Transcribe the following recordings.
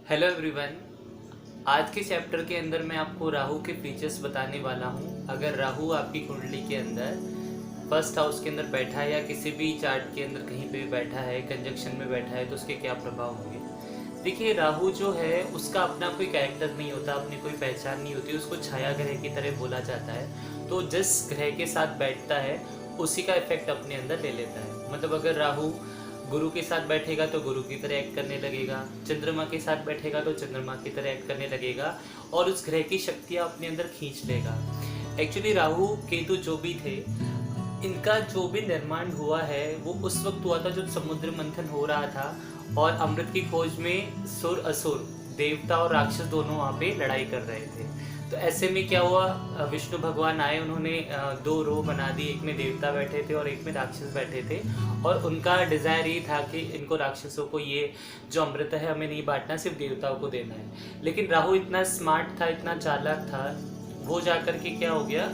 Hello everyone. आज के chapter के अंदर मैं आपको राहु के फीचर्स बताने वाला हूँ। अगर राहु आपकी कुंडली के अंदर फर्स्ट हाउस के अंदर बैठा है या किसी भी चार्ट के अंदर कहीं पे भी बैठा है, कंजक्शन में बैठा है, तो उसके क्या प्रभाव होंगे। देखिए, राहु जो है उसका अपना कोई कैरेक्टर नहीं होता, अपनी कोई पहचान नहीं होती, उसको छाया ग्रह की तरह बोला जाता है। तो जिस ग्रह के साथ बैठता है उसी का इफेक्ट अपने अंदर ले लेता है। मतलब अगर राहु गुरु के साथ बैठेगा तो गुरु की तरह एक्ट करने लगेगा, चंद्रमा के साथ बैठेगा तो चंद्रमा की तरह एक्ट करने लगेगा और उस ग्रह की शक्तियाँ अपने अंदर खींच लेगा। एक्चुअली राहु केतु जो भी थे, इनका जो भी निर्माण हुआ है वो उस वक्त हुआ था जब समुद्र मंथन हो रहा था और अमृत की खोज में सुर असुर, देवता और राक्षस दोनों वहाँ पे लड़ाई कर रहे थे। तो ऐसे में क्या हुआ, विष्णु भगवान आए, उन्होंने दो रो बना दी, एक में देवता बैठे थे और एक में राक्षस बैठे थे। और उनका डिज़ायर ये था कि इनको राक्षसों को ये जो अमृत है हमें नहीं बांटना, सिर्फ देवताओं को देना है। लेकिन राहु इतना स्मार्ट था, इतना चालाक था, वो जा कर के क्या हो गया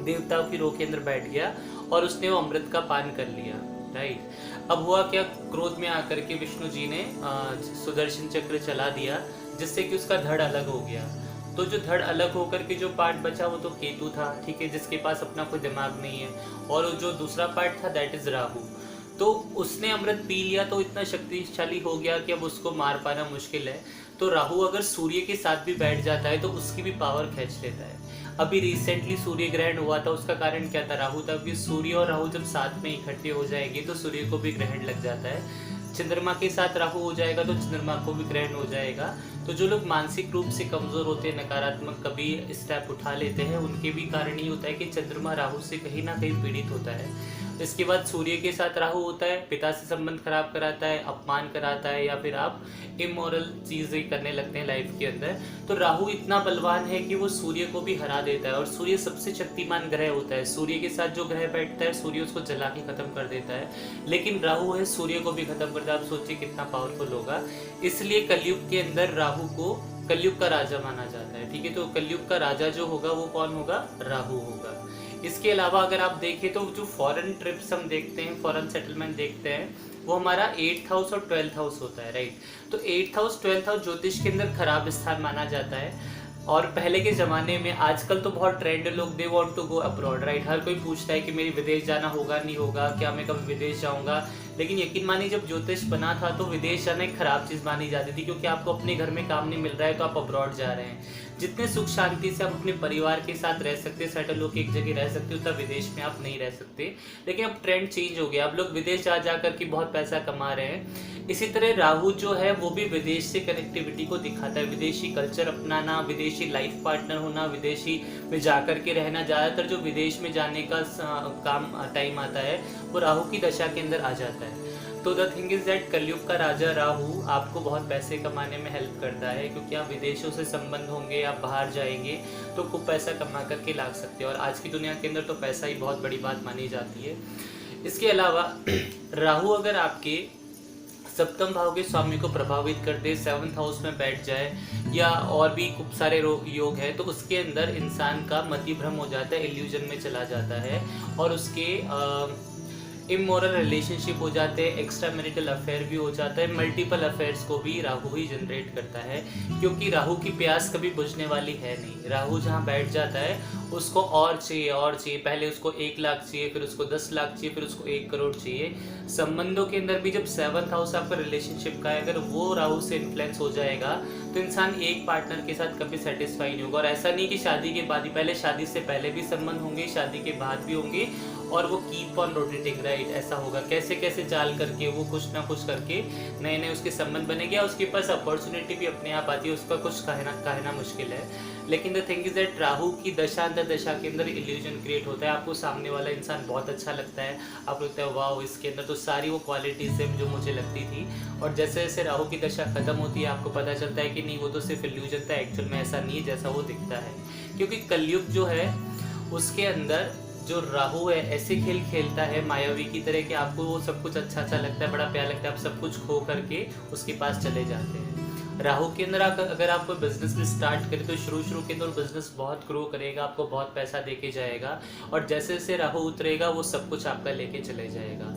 देवताओं की रो के अंदर बैठ गया और उसने वो अमृत का पान कर लिया। राइट। अब हुआ क्या, क्रोध में आकर के विष्णु जी ने सुदर्शन चक्र चला दिया, जिससे कि उसका धड़ अलग हो गया। तो जो धड़ अलग होकर के जो पार्ट बचा वो तो केतु था, ठीक है, जिसके पास अपना कोई दिमाग नहीं है। और जो दूसरा पार्ट था दैट इज राहु। तो उसने अमृत पी लिया तो इतना शक्तिशाली हो गया कि अब उसको मार पाना मुश्किल है। तो राहु अगर सूर्य के साथ भी बैठ जाता है तो उसकी भी पावर खींच लेता है। अभी रिसेंटली सूर्य ग्रहण हुआ था, उसका कारण क्या था, राहु था। कि सूर्य और राहु जब साथ में इकट्ठे हो जाएंगे तो सूर्य को भी ग्रहण लग जाता है। चंद्रमा के साथ राहु हो जाएगा तो चंद्रमा को भी ग्रहण हो जाएगा। तो जो लोग मानसिक रूप से कमजोर होते हैं, नकारात्मक कभी स्टेप उठा लेते हैं, उनके भी कारण ये होता है कि चंद्रमा राहु से कहीं ना कहीं पीड़ित होता है। इसके बाद सूर्य के साथ राहु होता है, पिता से संबंध खराब कराता है, अपमान कराता है, या फिर आप इमोरल चीजें करने लगते हैं लाइफ के अंदर। तो राहु इतना बलवान है कि वो सूर्य को भी हरा देता है और सूर्य सबसे शक्तिमान ग्रह होता है। सूर्य के साथ जो ग्रह बैठता है सूर्य उसको जला के खत्म कर देता है, लेकिन राहु है सूर्य को भी खत्म करता है। आप सोचिए कितना पावरफुल होगा। इसलिए कलयुग के अंदर राहु को कलयुग का राजा माना जाता है। ठीक है, तो कलयुग का राजा जो होगा वो कौन होगा, राहु होगा। इसके अलावा अगर आप देखें तो जो फॉरेन ट्रिप्स हम देखते हैं, फॉरेन सेटलमेंट देखते हैं, वो हमारा 8th हाउस और 12th हाउस होता है। राइट। तो 8th हाउस 12th हाउस ज्योतिष के अंदर खराब स्थान माना जाता है। और पहले के ज़माने में, आजकल तो बहुत ट्रेंड लोग they want to go abroad. Right. हर कोई पूछता है कि मेरी विदेश जाना होगा नहीं होगा, क्या मैं कभी विदेश जाऊंगा। लेकिन यकीन मानिए जब ज्योतिष बना था तो विदेश जाना एक खराब चीज़ मानी जाती थी, क्योंकि आपको अपने घर में काम नहीं मिल रहा है तो आप अब्रॉड जा रहे हैं। जितने सुख शांति से आप अपने परिवार के साथ रह सकते, सेटल होकर एक जगह रह सकते, उतना विदेश में आप नहीं रह सकते। लेकिन अब ट्रेंड चेंज हो गया, अब लोग विदेश जा करके बहुत पैसा कमा रहे हैं। इसी तरह राहु जो है वो भी विदेश से कनेक्टिविटी को दिखाता है, विदेशी कल्चर अपनाना, विदेशी लाइफ पार्टनर होना, विदेशी में जाकर के रहना। ज़्यादातर जो विदेश में जाने का काम टाइम आता है वो राहु की दशा के अंदर आ जाता है। तो द थिंग इज दैट कलयुग का राजा राहु आपको बहुत पैसे कमाने में हेल्प करता है, क्योंकि आप विदेशों से संबंध होंगे, आप बाहर जाएंगे तो खूब पैसा कमा करके ला सकते हैं। और आज की दुनिया के अंदर तो पैसा ही बहुत बड़ी बात मानी जाती है। इसके अलावा राहु अगर आपके सप्तम भाव के स्वामी को प्रभावित कर दे, 7th हाउस में बैठ जाए, या और भी खूब सारे योग है, तो उसके अंदर इंसान का मति भ्रम हो जाता है, इल्यूजन में चला जाता है और उसके इमोरल रिलेशनशिप हो जाते हैं, एक्स्ट्रा मैरिटल अफेयर भी हो जाता है। मल्टीपल अफेयर्स को भी राहु ही जनरेट करता है, क्योंकि राहु की प्यास कभी बुझने वाली है नहीं। राहु जहाँ बैठ जाता है उसको और चाहिए और चाहिए। पहले उसको 1 लाख चाहिए, फिर उसको 10 लाख चाहिए, फिर उसको 1 करोड़ चाहिए। संबंधों के अंदर भी जब 7th हाउस आपका रिलेशनशिप का है, अगर वो राहु से इन्फ्लुएंस हो जाएगा तो इंसान एक पार्टनर के साथ कभी सेटिस्फाई नहीं होगा। और ऐसा नहीं कि शादी के बाद ही, पहले शादी से पहले भी संबंध होंगे, शादी के बाद भी होंगे, और वो कीप ऑन रोटेटिंग। राइट। ऐसा होगा, कैसे कैसे चाल करके वो कुछ ना कुछ करके नए नए उसके संबंध बनेंगे, उसके पास अपॉर्चुनिटी भी अपने आप आती है, उसका कुछ कहना मुश्किल है। लेकिन the thing is that Rahu की दशा दशा के अंदर इल्यूजन क्रिएट होता है। आपको सामने वाला इंसान बहुत अच्छा लगता है, आपको लगता है वाह इसके अंदर तो सारी वो क्वालिटीज है जो मुझे लगती थी। और जैसे जैसे राहु की दशा खत्म होती है आपको पता चलता है कि नहीं, वो तो सिर्फ इल्यूजन था, एक्चुअल में ऐसा नहीं है जैसा वो दिखता है। क्योंकि कलयुग जो है उसके अंदर जो राहु है ऐसे खेल खेलता है मायावी की तरह कि आपको वो सब कुछ अच्छा अच्छा लगता है, बड़ा प्यार लगता है, आप सब कुछ खो करके उसके पास चले जाते हैं। राहु के अंदर अगर आप कोई बिजनेस भी स्टार्ट करें तो शुरू के अंदर बिजनेस बहुत ग्रो करेगा, आपको बहुत पैसा देके जाएगा, और जैसे जैसे राहु उतरेगा वो सब कुछ आपका लेके चले जाएगा।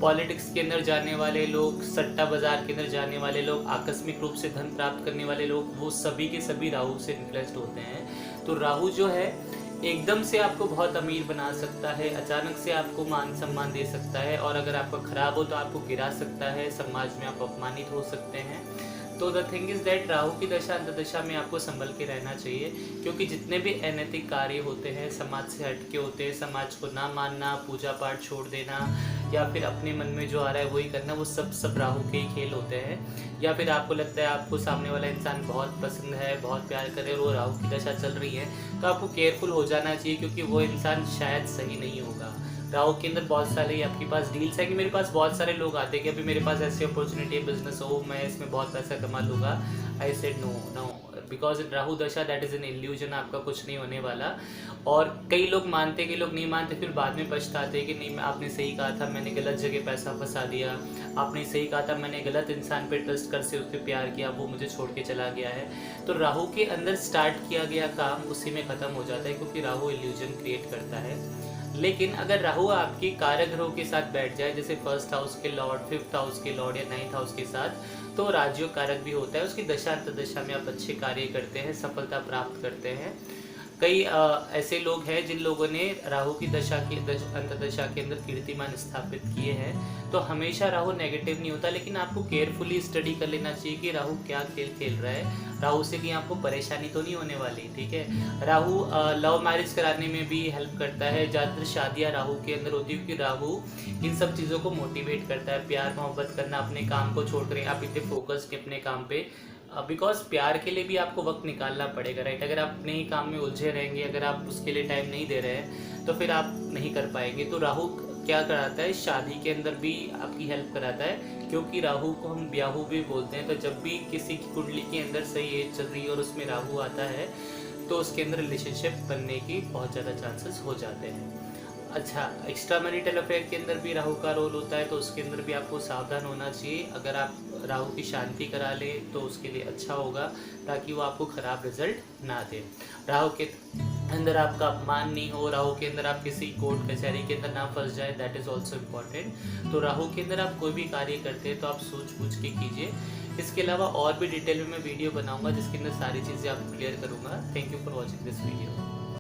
पॉलिटिक्स के अंदर जाने वाले लोग, सट्टा बाजार के अंदर जाने वाले लोग, आकस्मिक रूप से धन प्राप्त करने वाले लोग, वो सभी के सभी राहु से इन्फ्लुएंस्ड होते हैं। तो राहु जो है एकदम से आपको बहुत अमीर बना सकता है, अचानक से आपको मान सम्मान दे सकता है, और अगर आपका खराब हो तो आपको गिरा सकता है, समाज में आप अपमानित हो सकते हैं। तो the thing is that Rahu की दशा अंतर्दशा में आपको संभल के रहना चाहिए, क्योंकि जितने भी अनैतिक कार्य होते हैं, समाज से हटके होते हैं, समाज को ना मानना, पूजा पाठ छोड़ देना, या फिर अपने मन में जो आ रहा है वही करना, वो सब राहु के ही खेल होते हैं। या फिर आपको लगता है आपको सामने वाला इंसान बहुत पसंद है, बहुत प्यार करे, और वो राहु की दशा चल रही है, तो आपको केयरफुल हो जाना चाहिए, क्योंकि वो इंसान शायद सही नहीं होगा। राहु के अंदर बहुत सारे आपके पास डील्स है कि मेरे पास बहुत सारे लोग आते हैं कि अभी मेरे पास ऐसी अपॉर्चुनिटी है, बिजनेस हो, मैं इसमें बहुत पैसा कमा लूँगा। I said no no, because in Rahu dasha that is an illusion, आपका कुछ नहीं होने वाला। और कई लोग मानते, कई लोग नहीं मानते, फिर बाद में पछताते कि नहीं, आपने सही कहा था, मैंने गलत जगह पैसा फंसा दिया, आपने सही कहा था, मैंने गलत इंसान पे ट्रस्ट कर से उससे प्यार किया, वो मुझे छोड़ के चला गया है। तो राहु के अंदर स्टार्ट किया गया काम उसी में ख़त्म हो जाता है, क्योंकि राहु इल्यूजन क्रिएट करता है। लेकिन अगर राहु आपकी कारक ग्रहों के साथ बैठ जाए, जैसे फर्स्ट हाउस के लॉर्ड, फिफ्थ हाउस के लॉर्ड या नाइन्थ हाउस के साथ, तो राजयोग कारक भी होता है। उसकी दशा अंतर्दशा में आप अच्छे कार्य करते हैं, सफलता प्राप्त करते हैं। कई ऐसे लोग हैं जिन लोगों ने राहु की दशा की अंतर्दशा के अंदर कीर्तिमान स्थापित किए हैं। तो हमेशा राहु नेगेटिव नहीं होता, लेकिन आपको केयरफुली स्टडी कर लेना चाहिए कि राहु क्या खेल खेल रहा है। राहु से कहीं आपको परेशानी तो नहीं होने वाली, ठीक है। राहु लव मैरिज कराने में भी हेल्प करता है। ज़्यादातर शादियाँ राहु के अंदर होती है, क्योंकि राहु इन सब चीज़ों को मोटिवेट करता है। प्यार मोहब्बत करना, अपने काम को छोड़ कर आप इतने फोकस्ड के अपने काम पे, बिकॉज प्यार के लिए भी आपको वक्त निकालना पड़ेगा, राइट। अगर आप अपने ही काम में उलझे रहेंगे, अगर आप उसके लिए टाइम नहीं दे रहे हैं, तो फिर आप नहीं कर पाएंगे। तो राहु क्या कराता है, शादी के अंदर भी आपकी हेल्प कराता है, क्योंकि राहु को हम ब्याहु भी बोलते हैं। तो जब भी किसी की कुंडली के अंदर सही एज चल रही है और उसमें राहु आता है, तो उसके अंदर रिलेशनशिप बनने की बहुत ज़्यादा चांसेस हो जाते हैं। अच्छा, एक्स्ट्रा मैरिटल अफेयर के अंदर भी राहु का रोल होता है, तो उसके अंदर भी आपको सावधान होना चाहिए। अगर आप राहु की शांति करा लें तो उसके लिए अच्छा होगा, ताकि वो आपको ख़राब रिजल्ट ना दे। राहु के अंदर आपका अपमान नहीं हो, राहु के अंदर आप किसी कोर्ट कचहरी के अंदर ना फंस जाए, दैट इज़ ऑल्सो इम्पॉर्टेंट। तो राहु के अंदर आप कोई भी कार्य करते हैं तो आप सोच पूछ के कीजिए। इसके अलावा और भी डिटेल में मैं वीडियो बनाऊंगा, जिसके अंदर सारी चीज़ें आपको क्लियर करूँगा। Thank you for watching this video.